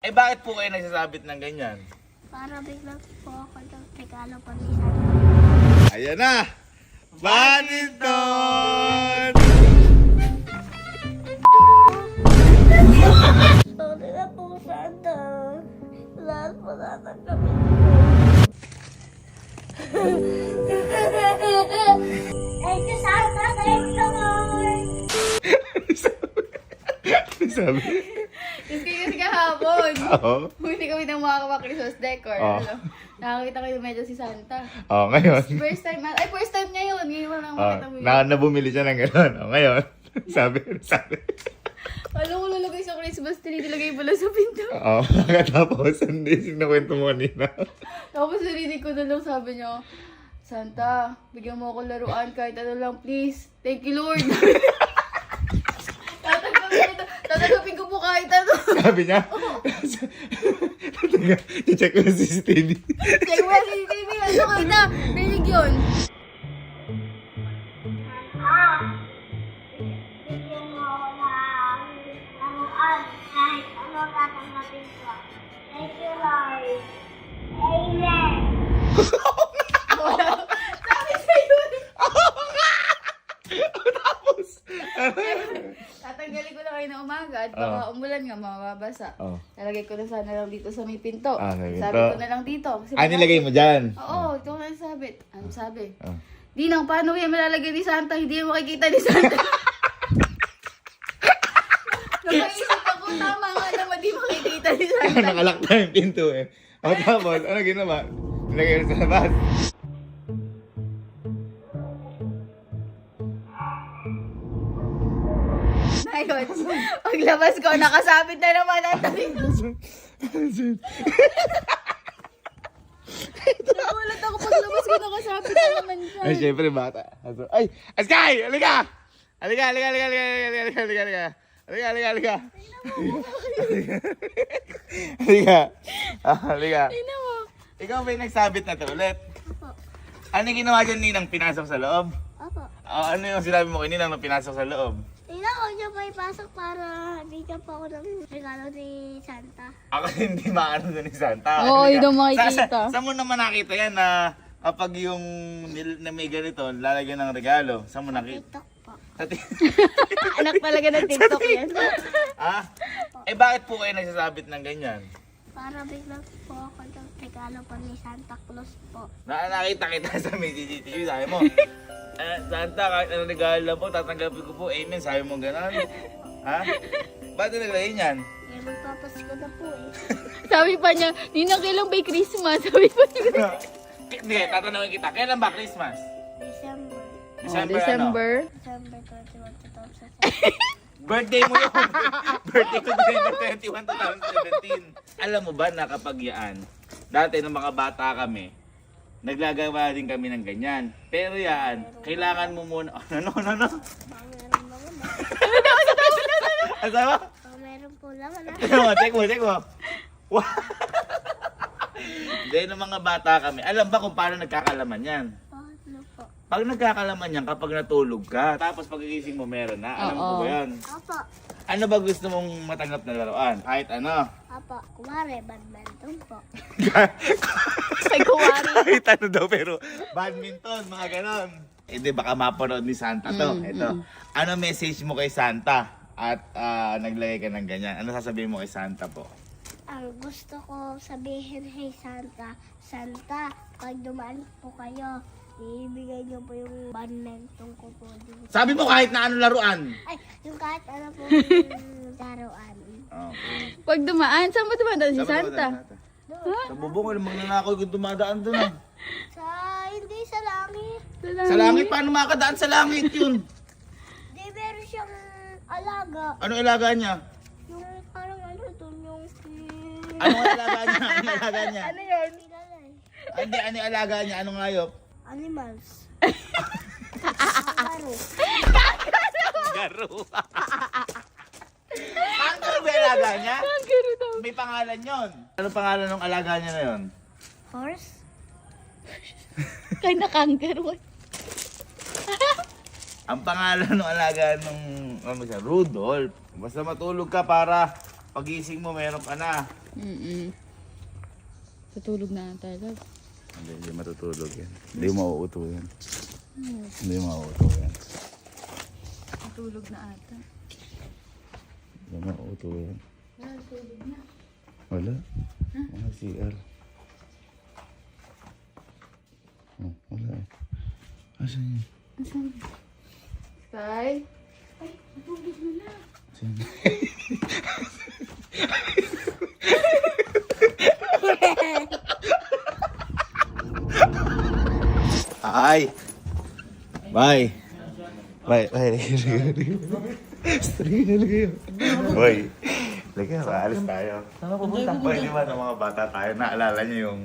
Eh bakit po kayo nagsasabit ng ganyan? Para biglang po ako ng regalo pa ni Santa. Ayan na! Badminton! Sorry na po, Santa. Lahat po natanggapin ko. Thank you, Santa. Thank you, Lord. Sabi? Kasi kahapon, Oo. bumili kami ng mga Christmas decor. Oh. Ano? Nakakita ko yung medyo si Santa. Oh, ngayon. First time niya yun. Ngayon mo lang makita mo yun. Nabumili siya ng gano'n. Oh, ngayon. sabi. Alam ko lalagay sa Christmas tree, nilagay pala sa pinto. Oo, nakatapos. Hindi, sinakwento mo kanina. Tapos narinig ko na lang sabi niya, Santa, bigyan mo ako laruan kahit ano lang, please. Thank you, Lord. Tatanggapin ko po kahit ano. Sabi niya? I-check ko yung CCTV. Check mo yung CCTV. Ano kita? Rinig yun. Bigyan mo ako ng laruan kahit ano tatanggapin ko. Thank you, Lord. Amen. Sabi sa'yo. Tapos, Tatanggalin ko na kayo na umaga at baka umulan nga, mababasa. Oh. Nalagay ko na sana lang dito sa may pinto. Ah, may pinto. Sabi ko na lang dito. Kasi nilagay mo dyan? Oo, ito ko na sabit. Ano sabi? Oh. Dinang, paano yan malalagay ni Santa? Hindi yan makikita ni Santa. Napaisip ako, tama nga naman, di makikita ni Santa. Nakalak na yung pinto eh. O tapos, ano ginawa? Nilagay mo sa labas. Ayun, paglabas ko, nakasabit na naman ang tabi ko. Nagulat ako paglabas ko, nakasabit na naman siya. Ay, syempre bata. Ay, Sky! Halika! Halika, halika, halika, halika, halika, halika, halika, halika. Halika, halika, halika. Halika. Halika. Tingnan mo. Ikaw ba yung nagsabit na to ulit? Opo. Ano yung ginawa dyan, Ninang? Pinasok sa loob? Opo. Ano yung sinabi mo kay Ninang na pinasok sa loob? Tingnan ko niya pa ipasok para bigyan po ako ng regalo ni Santa. Ako hindi maano doon ni Santa. Oo, Halika. yun ang makikita. Saan mo naman nakita yan na kapag yung na may ganito, lalagyan ng regalo? Saan mo nakita? TikTok po. Anak talaga ng TikTok yan. Ah? Eh bakit po kayo nagsasabit ng ganyan? Para biglang po ako ng regalo pa ni Santa Claus po. Nakita kita sa may CCTV, sabi mo, Santa, kahit anong regalo po, tatanggapin ko po, amen, sabi mo gano'n. Ha? Ba't naglagay niyan? Eh, magpapasko na po eh. Sabi pa niya, Ninang, kailan ba'y Christmas? Sabi pa niya. Hindi, tatanungin kita, kailan ba Christmas? December. December, ano? December 21, 2017. Birthday mo yun. Birthday ko December 21, 2017. Alam mo ba na kapag yan, dati nung mga bata kami, naglagawa din kami ng ganyan. Pero yan, kailangan mo muna, ano? Baka meron naman ah. Ano ba? Baka meron po naman ah. Ano mo, check mo. Wow. Hindi, nung mga bata kami, alam ba kung paano nagkakalaman yan? Ano po? Pag nagkakalaman yan, kapag natulog ka, tapos pag-igising mo meron na, alam mo Oo. ba yan? Apo. Ano ba gusto mong matanggap na laruan? Kahit ano. Apo. Kumari, badminton po. Kay Kuwari. Kahit ano daw, pero badminton, mga ganon. Eh di baka mapanood ni Santa to. Ito. Ano message mo kay Santa? At naglagay ka ng ganyan. Ano sasabihin mo kay Santa po? Ang gusto ko sabihin kay Santa, Santa, pag dumaan po kayo, ibigay niyo po yung badminton ko po. Sabi mo kahit na ano laruan. Ay, yung kahit ano po yung laruan. Okay. Pag dumaan, saan ba dumaan si Santa? Sa bubong, alam magnanakaw yung dumadaan doon. Ah. Hindi sa langit. Sa langit, paano makakadaan sa langit yun? Di, meron siyang alaga. Ano ilaga niya? Yung parang ano doon, yung... Ano alaga niya? Ano alaga niya? Ano yun? Hindi, ano alaga niya? Anong hayop? Animals. Kangaroo. Garo. Kangaroo ba alaga niya? Kangaroo daw. May pangalan yon. Ano pangalan ng alaga niya na yon? Horse? Kaya na kangaroo. Ang pangalan ng alaga nung ano siya, Rudolph. Basta matulog ka para pagising mo meron ka na. Tutulog na tayo, love. Hindi matutulog yan. Hindi mauuto yan. Hindi mauuto yan. Tutulog na ata. Hindi mauuto yan. Wala, tulog na. Wala. Mga CR. Oh, wala eh. Asan yun? Asan? Sky? Ay, natulog na na. Asan yun? Ay! Bye! Bye! Bye! Boy! Lagyan, maalis tayo. Saan ka pupunta? Boy, di ba ng mga bata tayo, naalala niyo yung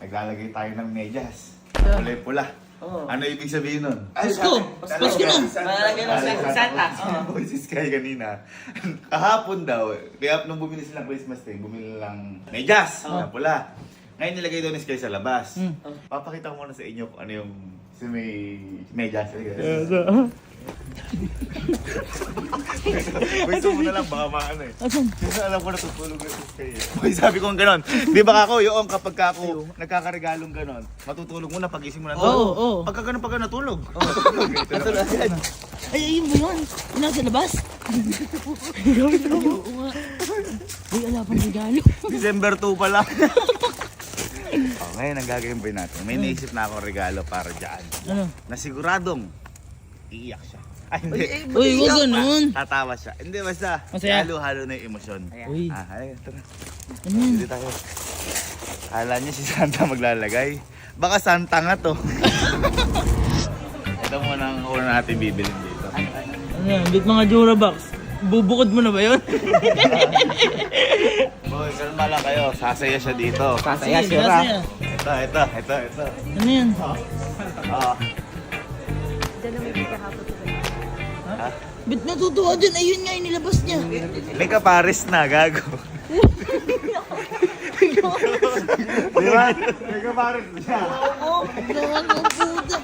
naglalagay tayo ng medyas? Pula-pula. Ano ibig sabihin nun? Pasko! Pasko na! Malalagay ng Santa. Boy, si Sky kanina. Kahapon daw, kaya nung bumili silang Christmas tree, bumili lang medyas na pula. Ngayon nilagay daw ni Sky sa labas. Papakita ko muna sa inyo kung ano yung may medyas. Gusto mo na lang, baka maano eh. Kasi alam ko natutulog na si Sky eh. Boy, sabi ko gano'n. Di ba ako, yung kapag ako nagkakaregalong gano'n, matutulog mo na, pagising mo na tulog. Oo. Pagka gano'n, pagka natulog. Natulog agad. Ay, ayun ba yun? Nasa labas? Oo nga. Uy, ala pang regalo. December 2 pa lang. Ngayon, ang gagawin ba natin? May naisip na akong regalo para dyan. Ano? Na siguradong iiyak siya. Ay, hindi. Uy, huwag ganun. Tatawa siya. Hindi, basta. Masaya. Halo-halo na yung emosyon. Uy, Halika, tara. ano yan? Hindi tayo. Akala niya si Santa maglalagay. Baka Santa nga to. Ito muna ang una natin bibilin dito. Ano yan? Bit mga Durabox. Bubukod mo na ba yun? Boy, kalma lang kayo. Sasaya siya dito. Sasaya siya ra. Ito. Ano yan? Bit natutuwa dyan? Ayun nga, inilabas niya. May kapares na, gago. Di ba? May kapares na siya. Oo, gawa ng puta.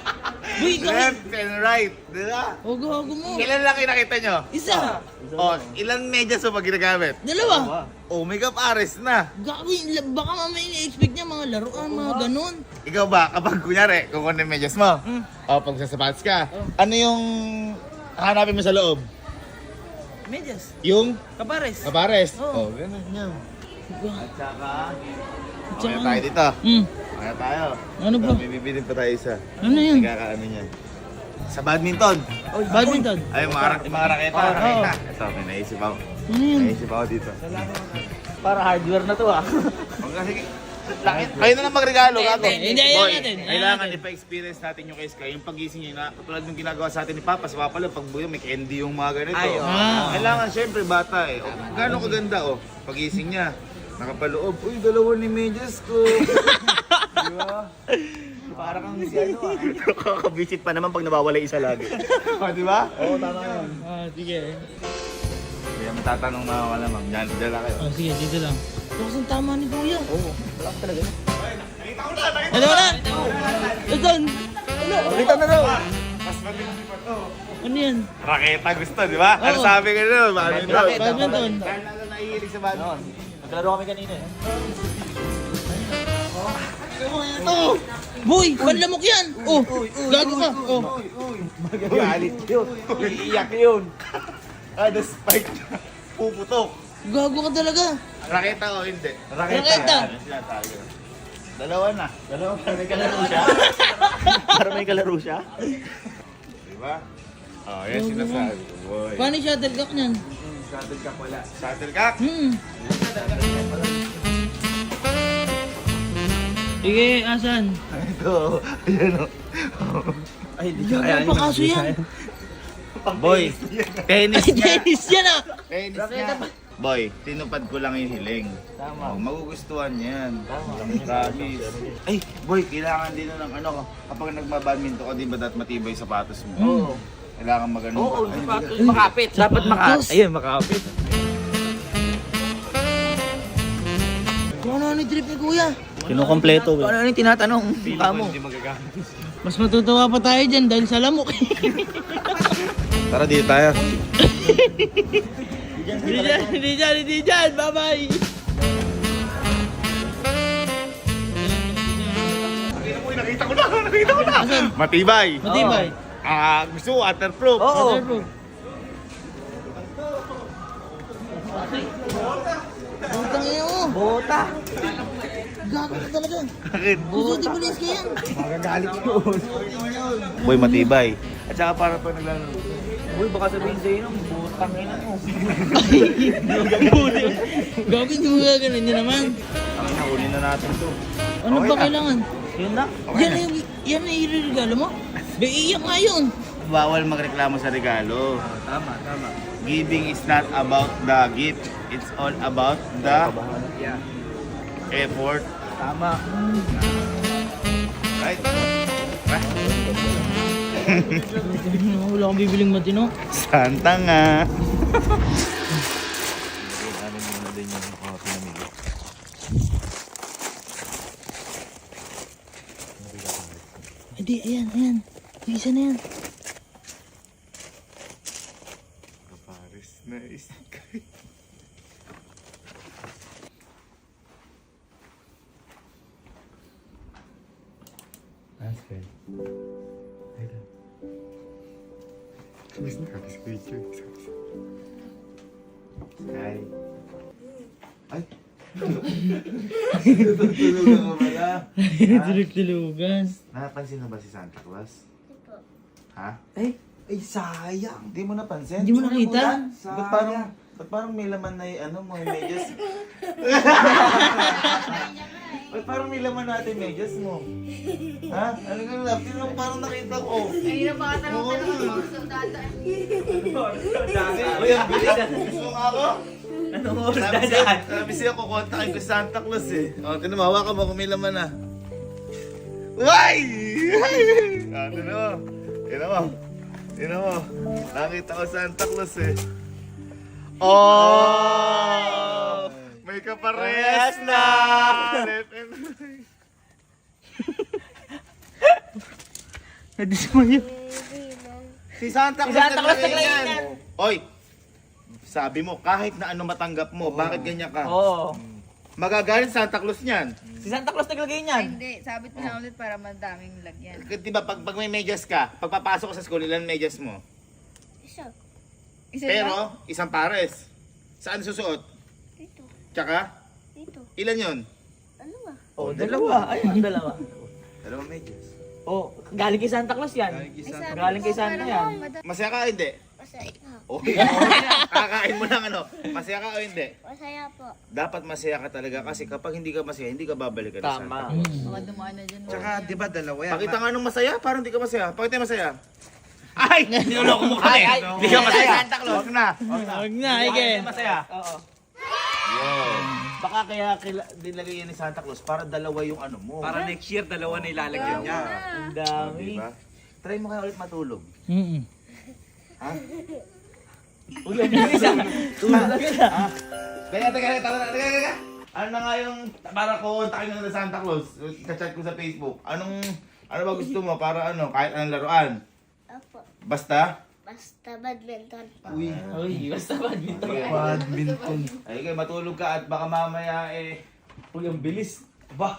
Uy, Left and right. Di ba? o gago mo. Ilan lang nakita nyo? Isa. O, ilan medyas mo pag ginagamit? Dalawa. O, may kapares na. Gago, baka mamaya ini-expect niya mga laruan, mga ganun. Ikaw ba, kapag kunyari, kukunin yung medyas mo, o pag sasapatos ka, ano yung hanapin mo sa loob? Medyas. Yung Kapares. kapares? Oo. O, ganun yan. At saka, Tsaka okay tayo dito. Hmm. Okay tayo. Ano ba? May bibilin pa tayo isa. Ano yun? Nagkakaano niya. Sa badminton. Badminton. Ay, mga raketa. Oo. Ito, may naisip ako. Ano yun? Naisip ako dito. Para hardware na to ah. Sige. Kayo na lang magregalo, gago. Hindi, ayaw Boy, natin, ayaw kailangan natin. ipa-experience natin yung kay Sky. Yung pagising niya na, katulad yung ginagawa sa atin ni Papa. Sa Papa lang, pag buyo, may candy yung mga ganito. Kailangan, syempre, bata eh. O, gano'ng kaganda, oh. Pagising niya, nakapaloob. Uy, dalawa ni medyas ko. Di ba? Para kang si ano ah. Nakakabisit pa naman pag nawawala isa lagi. O, di ba? Oo, tama yan. Sige. Kaya matatanong na ako naman. Diyan lang kayo. Sige, dito lang. Ito kasing tama ni Kuya. Oo, wala ka talaga. Ano na? Ito. Kita na daw. Mas mabilis pa to. Ano yan? Raketa gusto, di ba? Ano Oo. sabi ka nun? Badminton. Badminton. Kaya lalo naihilig sa badminton. Naglaro kami kanina eh. Ito. Boy, panlamok yan. Oh, gago ka. Oh. Magalit yun. Iiyak yun. The spike na puputok. Gago ka talaga. Raketa o hindi? Raketa. Ano sinasabi ko? Dalawa na. Dalawa para may kalaro siya. Para may kalaro siya. Di ba? Oh, yan sinasabi ko, boy. Paano yung shuttlecock niyan? Shuttlecock wala. Shuttlecock? Sige, asan? Ito. Ayan o. Ay, hindi Gago pa kaso yan. Boy, tennis Ay, nga. Dennis yan ah. Tennis nga. Boy, tinupad ko lang yung hiling. Tama. Oh, magugustuhan yan. Tama. Promise. Ay, boy, kailangan din ng ano, kapag nagma-badminton ka, di ba dapat matibay yung sapatos mo? Oo. Kailangan magano. Oo, sapatos. Makapit. Dapat makapit. Ayun, makapit. Kung ano yung trip ni Kuya. Kinukompleto. Ano yung tinatanong? Mukha mo. Mas matutuwa pa tayo dyan dahil sa lamok. Tara, dito tayo. Hindi dyan. Bye-bye. Matibay. Matibay. Gusto mo waterproof. Oo. Waterproof. Putang ina mo. Bota. Gago ka talaga. Bakit? Gusto di bulis ka yan. Boy, matibay. At saka para pa naglalaro. Uy, baka sabihin sa'yo nung butang ina mo. Gago, hindi mo gaganon yun naman. Ang nakunin na natin to. Ano Okay ba na. kailangan? Yun na. Yan na iririgalo mo? Iiyak nga yun. Bawal magreklamo sa regalo. Tama. Giving is not about the gift. It's all about the effort. Tama. Right? Wala akong bibiling matino. Santa nga. Ano muna din yung mga pinamili. Hindi, ayan. Yung isa na yan. Paris na iskay. That's good. Sky. Ay. Tutulungan ka pala. Tulog-tulugan. Napansin na ba si Santa Claus? Ito. Ha? Ay, sayang. Hindi mo napansin? Hindi mo nakita? Ba't parang may laman na yung ano mo, yung medyas? Ba't parang may laman natin medyas mo? Ha? Ano ka na? Tinong parang nakita ko. Ay, na baka tanong-tanong Oo. ako sa dada. Uy, ang bilis. Gusto nga ako. Anong oras Sabi siya, kukontakin ko si Santa Claus eh. O, tinawawa ka mo kung may laman na. Uy! Tignan mo. Nakita ko Santa Claus eh. Oh! May kaparehas na! Left and right. Nadismaya. Si Santa Claus naglagay yan. Oy! Sabi mo, kahit na ano matanggap mo, bakit ganyan ka? Oo. Magagalit Santa Claus niyan. Si Santa Claus naglagay Ay, niyan. hindi. Sabit mo na ulit para madaming lagyan. Diba, pag may medyas ka, pagpapasok ka sa school, ilan medyas mo? Isa. Isa Pero, isang pares. Saan susuot? Ito. Tsaka, Ito. ilan yun? Ano ba? Oh, dalawa. Ayun, dalawa. Dalawang medyas. Oh, galing kay Santa Claus yan. Galing kay Santa yan. Masaya ka o hindi? Masaya. Okay. Kakain mo lang ano. Masaya ka o hindi? Masaya po. Dapat masaya ka talaga kasi kapag hindi ka masaya, hindi ka babalik ka sa Santa Tama. Claus. Baka dumaan na dyan. Tsaka, di ba dalawa yan? Pakita nga nung masaya, parang hindi ka masaya. Pakita yung masaya. Ay! Niloloko mo kami! Hindi ka masaya. Santa Claus. Huwag na. Huwag na, again. Masaya. Oo. Yun. Baka kaya nilagay yan ni Santa Claus para dalawa yung ano mo. Para next year, dalawa na ilalagyan niya. Ang dami. Diba? Try mo kaya ulit matulog. Ha? Uy, ang bilis ah. Tulog agad ah. Teka. Ano na nga yung, para kontakin na ng Santa Claus, ka-chat ko sa Facebook. Ano ba gusto mo para ano, kahit anong laruan? Opo. Basta? Basta badminton po. Uy, basta badminton. Badminton. Ay, kayo matulog ka at baka mamaya eh. Uy, ang bilis. Ba?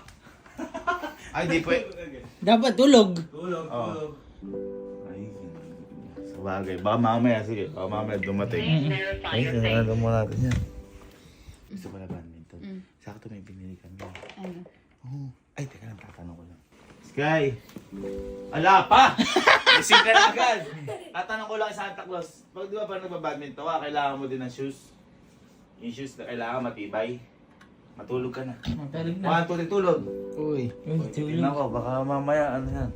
Ay, di pwede. Dapat tulog. Oo. Ay, sa bagay. Baka mamaya, sige. Baka mamaya dumating. Ay, sinarado mo natin yan. Gusto ko na badminton. Sakto may binili ka na. Ano? Oh. Ay, teka lang, tatanong ko lang. Sky! Ala pa! Gising ka na agad! Tatanong ko lang kay Santa Claus. Pag di ba parang nagbabadminton ka, kailangan mo din ng shoes. Yung shoes na kailangan matibay. Matulog ka na. Matulog na. 1, 2, 3, tulog. Uy, Tingnan ko, baka mamaya ano yan.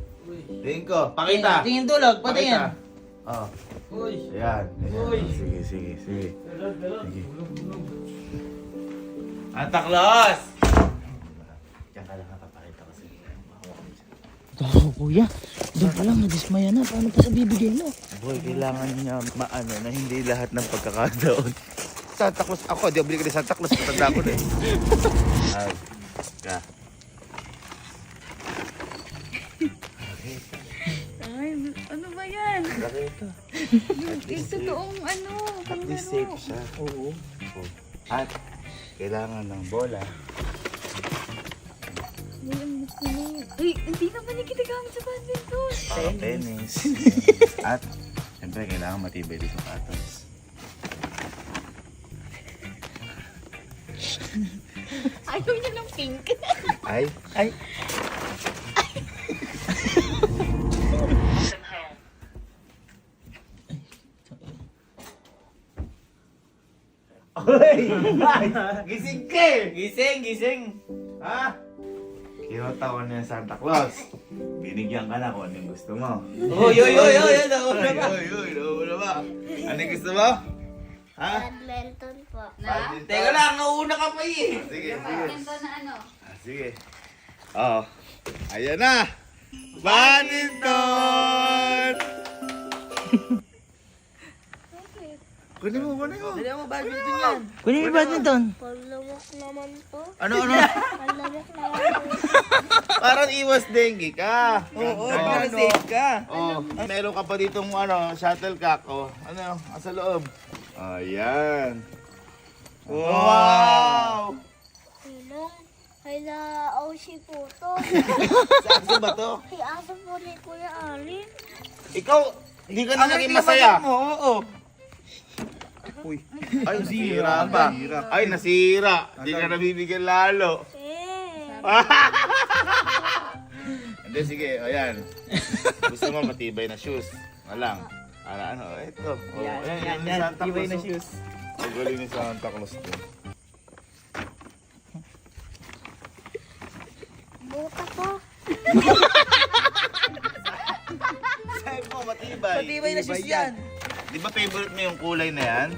Tingin ko, pakita! Tingin tulog, patingin. Oh. Uy. Ayan. Sige. Sige. Santa Claus! Diyan ka lang napapakita ko sa'yo. Gago, kuya. Doon pa lang, nadismaya na. Paano pa sa bibigay mo? Boy, kailangan niya maano na hindi lahat ng pagkakataon. Santa Claus ako, di obligado ni Santa Claus, matanda ko na eh. Ay, ka. Ay, ano ba yan? Laki ito. Totoong ano, At least safe siya. Oo. At kailangan ng bola. Uy, ang gusto mo. Uy, hindi naman yung ginagamit sa badminton. Tennis. At, siyempre, kailangan matibay din sa sapatos. Ayaw niya ng pink. Ay, Oy! Gising ka eh! Gising! Ha? Kinota ko na yung Santa Claus. Binigyan ka na kung anong gusto mo. Oy! Nauna ba? Nauna ba? Anong gusto mo? Ha? Badminton po. Teka lang, nauna ka pa eh! Sige, sige. Badminton na ano? Sige. Oo. Ayan na! Badminton! Kunin mo. Dali mo, badminton yan. Kunin yung badminton. Palamok naman to. Ano? Palamok naman po. Parang iwas dengue ka. Oo, Ganda, no? safe ka. Oh, meron ka pa ditong shuttlecock. Oh, sa loob. Ayan. Wow! Sinong? Ay na Oshi po to. Sa aso ba to? Ay aso po ni Kuya Alin. Ikaw, hindi ka na naging masaya. Oo. Ay, nasira pa. Ay, nasira. Hindi ka nabibigyan lalo. Eh. Hindi, sige. Ayan. Gusto mo matibay na shoes. Walang. Para ano, ito. Oh, Yan, yung Santa tibay na Claus, oh. shoes. Ang galing ni Santa Claus to. Buka po. Sabi mo, matibay. Matibay na shoes yan. Di ba favorite mo yung kulay na yan?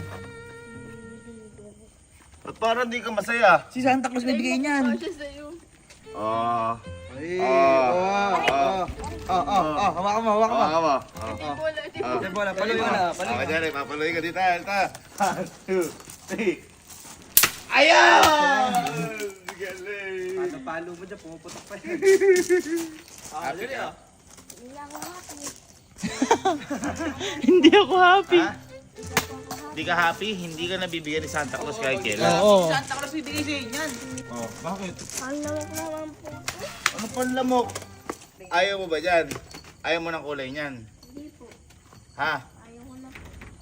Ba't parang di ka masaya? Si Santa Claus na bigay niyan. Siya sa'yo. Oh. Hawakan mo. Hawakan mo. Wala, di ba? Bola, paloy na. Ako dyan eh, papaloy ka dito. Ito. 1, 2, 3. Ayan! Galing! Palo mo dyan, pumuputok pa yan. Happy ka? Hindi ako happy. Hindi ako happy. Ha? Hindi ka happy? Hindi ka nabibigyan ni Santa Claus kahit kailan? Oo. Santa Claus bibigay sa'yo niyan. Oh, bakit? Palamok naman po to. Ano panlamok? Ayaw mo ba dyan? Ayaw mo ng kulay niyan? Hindi po. Ha? Ayaw ko na po.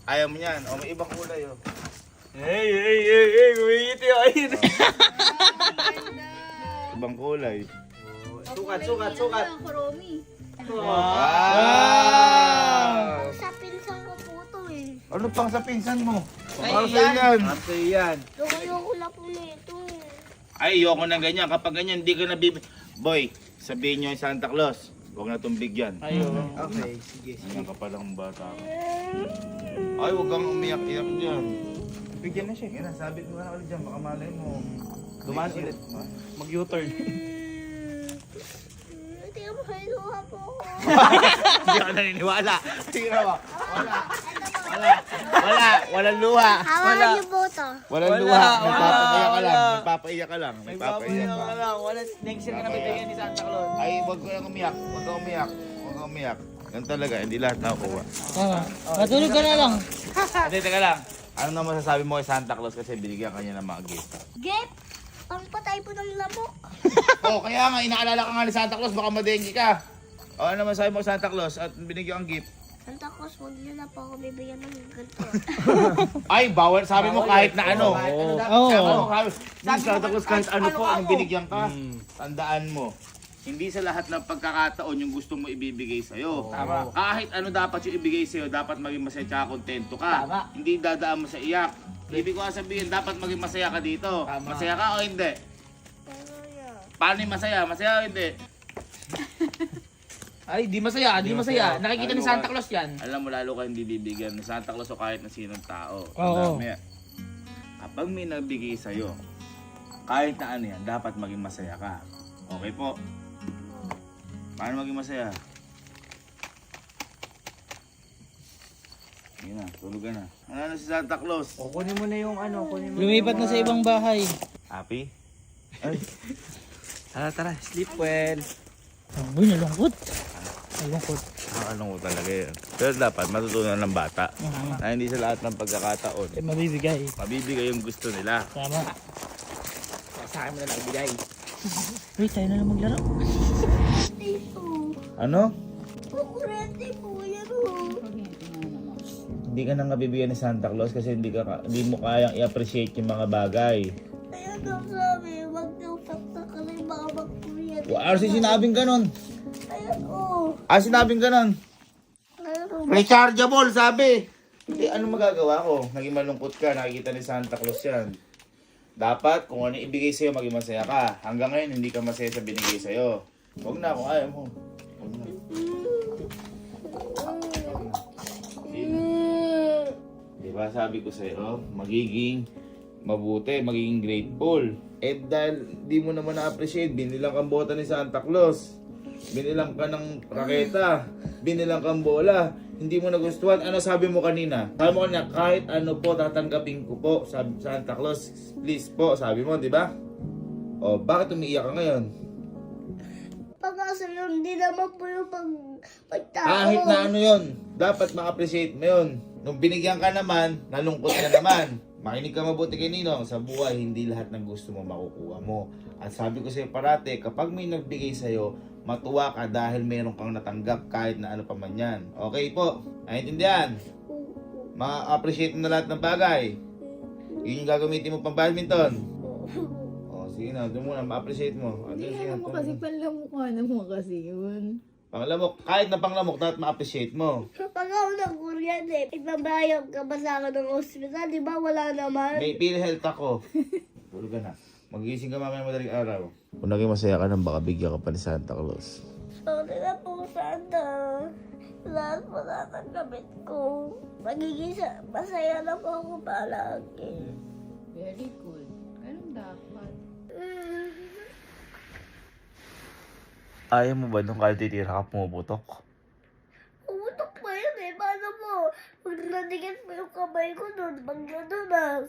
Ayaw mo niyan? O may ibang kulay oh. Hey, gumingiti yun. Ayun. Ibang kulay. Sukat. Ang kuromi. Wow! Sa pinsan ko po to eh. Ano pang sa pinsan mo? Ay, Para sa'yo yan. Sa'yo yan. Ayoko na po nito eh. Ay, ayoko ng ganyan. Kapag ganyan, hindi ka nabibigyan. Boy, sabihin nyo yung Santa Claus. Huwag na itong bigyan. Ayun. Okay, sige. Ganyan ka palang bata ka. Ay, huwag kang umiyak-iyak dyan. Bigyan na siya. Sige na, sabit mo na ulit dyan. Baka malay mo. Dumaan ulit. Mag-U-turn. Hindi mo kailuha po ako. Hindi ako naniniwala. Tira mo. Walang luha. Hawakan niyo po to. Walang Wala, luha. wala. Nagpapaiyak ka lang. Nagpapaiyak ka lang. Wala. Next year ka na bibigyan ni Santa Claus. Ay, huwag ko lang umiyak. Huwag kang umiyak. Yan talaga, hindi lahat nakukuha. Tama. Matulog ka na lang. Hindi, teka lang. Ano naman masasabi mo kay Santa Claus kasi binigyan ka niya ng mga gift? Get! Pangpatay po ng lamok. Oh, kaya nga, inaalala ka nga ni Santa Claus, baka madenggi ka. O, ano naman sabi mo kay Santa Claus at binigyan kang gift? Santa Claus, huwag niyo na po ako bibigyan ng ganito. Ay, bawal. Sabi mo kahit na ano. Oo. Sabi mo, Santa Claus kahit ano po ang binigyan ka. Tandaan mo. Hindi sa lahat ng pagkakataon yung gusto mo ibibigay sa'yo. Tama. Kahit ano dapat yung ibigay sa'yo, dapat maging masaya at kontento ka. Tama. Hindi dadaan mo sa iyak. Ibig ko sabihin, dapat maging masaya ka dito. Tama. Masaya ka o hindi? Pero yun. Paano yung masaya? Masaya o hindi? Ay, di masaya. Nakikita ni Santa Claus yan. Alam mo, lalo ka hindi bibigyan ni Santa Claus o kahit na sinong tao. Oo. Kapag may nagbigay sa'yo, kahit na ano yan, dapat maging masaya ka. Okay po? Paano maging masaya? Sige na, tulog ka na. Ano na si Santa Claus? O, kunin mo na yung ano. Lumipat na sa ibang bahay. Happy? Tara, sleep well. Uy, nalungkot. Nalungkot. Ano ko talaga yun. Pero dapat matutunan ng bata Mhm. na hindi sa lahat ng pagkakataon Eh, mabibigay. mabibigay yung gusto nila. Tama. Sa akin mo na lang bigay. Wait, tayo na lang maglaro. Dito. Ano? Kukurente po yan oh. Hindi ka nang nabibigyan ni Santa Claus kasi hindi mo kayang i-appreciate yung mga bagay. Ayun ang sabi, wag daw saksakalay mga magkuryente. Sinabing ganon. Ayun oh. Sinabing ganon. Ayun oh. Rechargeable, sabi. Ano magagawa ko? Naging malungkot ka, nakikita ni Santa Claus yan. Dapat, kung ano ibigay sa'yo, maging masaya ka. Hanggang ngayon, hindi ka masaya sa binigay sa'yo. Huwag na, kung ayaw mo. Huwag na. Diba, sabi ko sa'yo, magiging mabuti, magiging grateful. Dahil di mo naman na-appreciate, binilang kang bota ni Santa Claus. Binilang ka ng raketa. Binilang kang bola. Hindi mo nagustuhan. Ano sabi mo kanina? Sabi mo kanina, kahit ano po, tatanggapin ko po. Sabi Santa Claus, please po. Sabi mo, di ba? O, bakit umiiyak ka ngayon? Pag-asa yun, hindi naman po yung pagtao. Kahit na ano yun, dapat ma-appreciate mo yun. Nung binigyan ka naman, nalungkot ka naman. Makinig ka mabuti kay Ninong, sa buhay, hindi lahat ng gusto mo makukuha mo. At sabi ko sa'yo parate, kapag may nagbigay sa'yo, matuwa ka dahil meron kang natanggap kahit na ano pa man yan. Okay po, naiintindihan? Ma-appreciate mo na lahat ng bagay. Yun yung gagamitin mo pang badminton. O, sige na, doon muna, ma-appreciate mo. Hindi alam mo kasi panlamukha mo kasi yun. Panglamok, kahit na panglamok, dapat ma-appreciate mo. Pag ako ng kuryente, ibabayag ka ba sa akin ng hospital? Di ba wala naman? May PhilHealth ako. Tulog ka na. Magising ka mamaya madaling araw. Kung naging masaya ka nang baka bigyan ka pa ni Santa Claus. Sorry na po, Santa. Lahat po lahat ng gamit ko. Magiging masaya na po ako palagi. Very good. Ganun dapat. Ayaw mo ba nung titira ka pumuputok? Umutok pa yun eh. Paano mo? Pag nadigan mo yung kamay ko doon, magdadunas.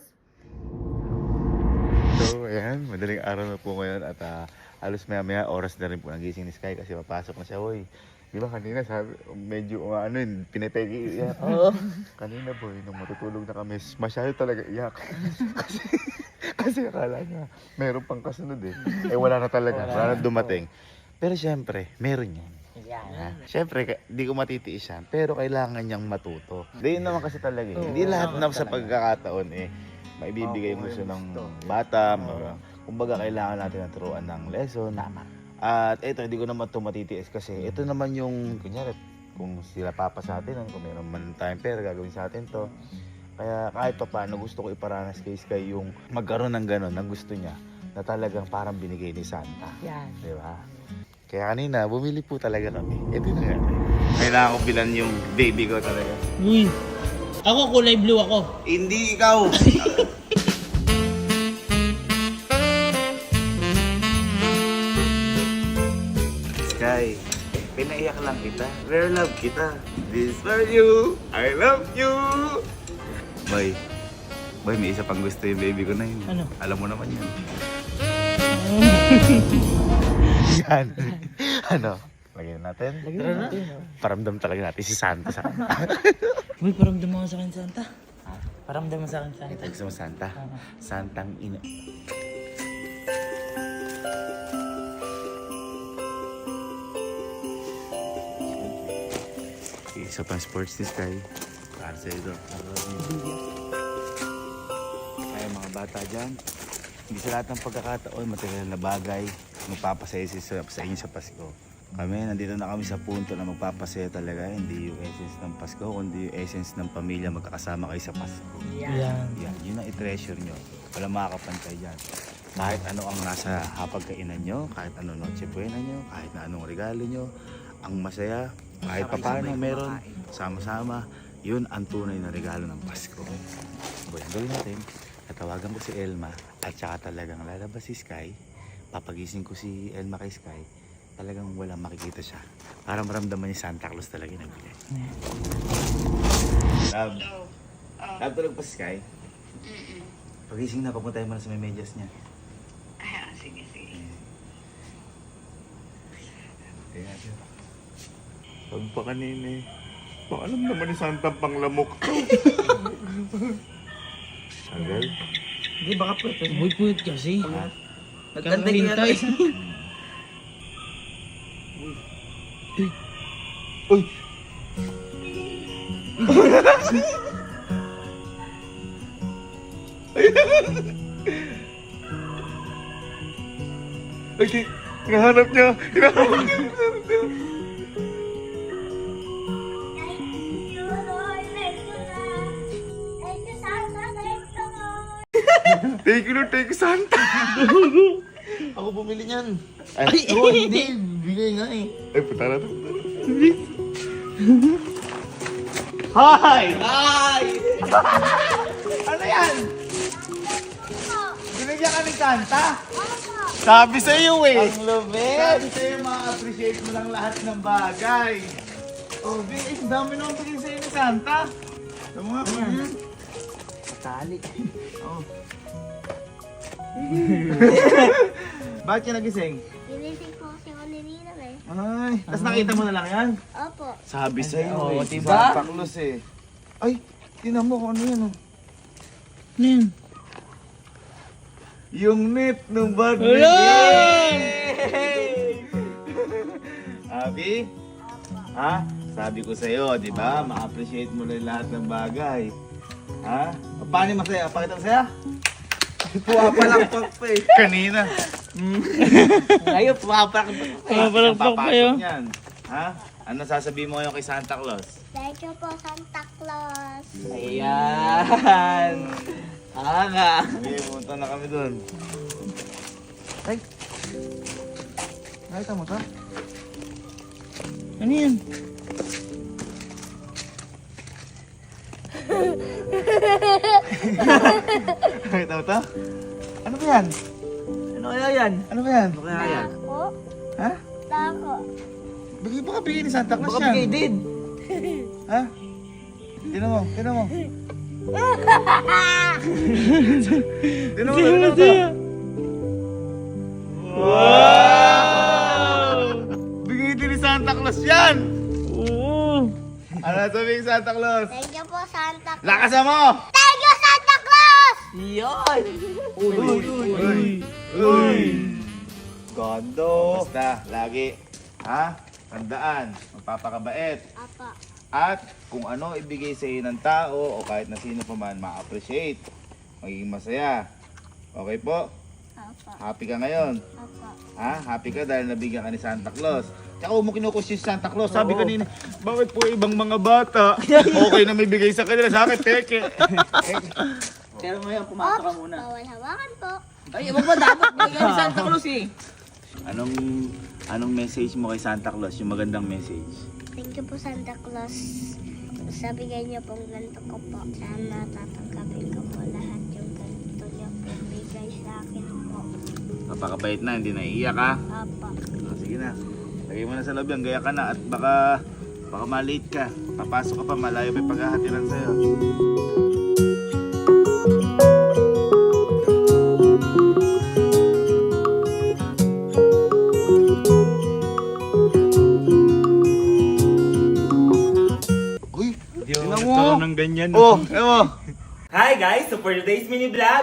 So, ayan, madaling araw na po ngayon at halos maya oras na rin po nagising ni Sky kasi mapasok na siya. Hoy, di ba kanina sabi, medyo pinipegi iyak. Oo. Kanina boy, nung matutulog na kami, masyado talaga iyak. kasi akala niya, meron pang kasunod eh. Wala na talaga, wala na dumating. Pero syempre, meron yan. Syempre, di ko matitiis yan, pero kailangan niyang matuto. Hindi naman kasi talaga eh. Hindi lahat na sa pagkakataon eh, maibibigay mo siya ng bata. Kumbaga, kailangan natin ng turuan ng lesson. At ito, hindi ko naman ito matitiis kasi ito naman yung, kunyari, kung sila papa sa atin, kung meron man tayong pera, gagawin sa atin to. Kaya kahit pa paano, gusto ko iparanas kay Sky yung magkaroon ng gano'n, ng gusto niya, na talagang parang binigay ni Santa. Yan. Di ba? Kaya kanina, bumili po talaga kami. Ito na nga. Kailangan ko bilan yung baby ko talaga. Uy, ako kulay blue ako. Hindi ikaw! Sky, pinaiyak lang kita. Rare love kita. This for you. I love you. Boy, may isa pang gusto yung baby ko na yun. Ano? Alam mo naman yan. Yan. Ano? Lagyan natin. Tara na. Paramdam talaga natin si Santa sa kanya. Uy, paramdam mo sa akin, Santa. Paramdam mo sa akin, Santa. Gusto mo Santa? Santang ina. Isa pang sports ni Sky. Para sa ito. Kaya mga bata dyan, hindi sa lahat ng pagkakataon, material na bagay, magpapasaya sa inyo sa Pasko. Kami, nandito na kami sa punto na magpapasaya talaga. Hindi yung essence ng Pasko, kundi yung essence ng pamilya magkakasama kayo sa Pasko. Yan. Yan, yun ang i-treasure nyo. Walang makakapantay dyan. Kahit ano ang nasa hapagkainan nyo, kahit ano noche buena nyo, kahit na anong regalo nyo, ang masaya, kahit papaano meron, sama-sama, yun ang tunay na regalo ng Pasko. So, yan gawin natin. Tatawagan ko si Elma at saka talagang lalabas si Sky. Papagising ko si Elma kay Sky. Talagang walang makikita siya. Para maramdaman niya Santa Claus talaga yung nagbigay. Love. Love, tulog pa si Sky? Pagising na, papuntahin mo na sa may medyas niya. Sige. Tingnan natin. Pag pa kanina eh. Alam naman ni Santa panglamok to. Agad? Hindi, baka pwede. Uy, pwede kasi. Nagkantay ka yata. Uy! Ay, hinahanap niya. Hinahanap niya. Thank you, Lord. Thank you, Santa. Ako bumili niyan. Ay, Oo, hindi. Bigay nga eh. ay, punta na to. Hi! Hi! Ano yan? Binigyan ka ni Santa? Sabi sa iyo eh. Ang lubit! Sabi sa iyo, ma-appreciate mo lang lahat ng bagay. Oh, ang dami naman bigay sa'yo ni Santa. Sa mga Tali. Bakit ka nagising? Ginising po kasi ako ni Nina eh. Ay, tapos nakita mo na lang yan? Opo. sabi sa iyo Oo, eh. diba? Santa Claus eh. Ay, tinan mo kung ano yan oh. Ano yan? Yung net ng bad Abi? Ha? Sabi ko sa iyo, di ba? Ma-appreciate mo lang lahat ng bagay. Ha? Paano yung masaya? Pakita mo saya? Puwapalakpak pa eh. Kanina. Ngayon, pumapalak. Pumapalakpak pa yun. Ha? Ano sasabihin mo ngayon kay Santa Claus? Thank you po, Santa Claus. Ayan. Anga. Sige, pumunta na kami doon. Ay. Nakita mo ta? Ano yan? Nakita mo ta? Ano ba yan? Ano kaya yan? Ano ba yan? Ano kaya yan? Tako. Ha? Tako. Baka bigay ni Santa Claus Baka yan. bigay din. Ha? Tinan mo, tinan mo. Tinan mo, tinan mo to. Wow! Bigay din ni Santa Claus yan! Oo! Ano sabihin Santa Claus? Thank you po, Santa Claus. Lakasan mo! Thank you, Santa Claus! Yan. Uy! Gondo! Basta, lagi, ha? Tandaan, magpapakabait. Apa. At kung ano ibigay sa iyo ng tao o kahit na sino pa man, ma-appreciate. Magiging masaya. Okay po? Apa. Happy ka ngayon? Apa. Ha? Happy ka dahil nabigyan ka ni Santa Claus. Tsaka huwag mo kinukusyon si Santa Claus. Sabi kanina, bakit po ibang mga bata? Okay na may bigay sa kanila. Sa akin, peke. Pero ngayon, pumasok ka muna. Bawal hawakan po. Ay, wag ba dapat bigay ni Santa Claus eh. Anong message mo kay Santa Claus? Yung magandang message. Thank you po, Santa Claus. Sa bigay niyo pong ganito ko po. Sana tatanggapin ko po lahat yung ganito niyo po bigay sa akin po. Napakabait na, hindi naiiyak ha. Apa. Sige na. Lagay mo na sa loob yan, gaya ka na at baka ma-late ka. Papasok ka pa, malayo pa yung paghahatiran sa'yo. Uy, tinan mo. Ng ganyan. Oh, ewan mo. Hi guys! So for today's mini vlog,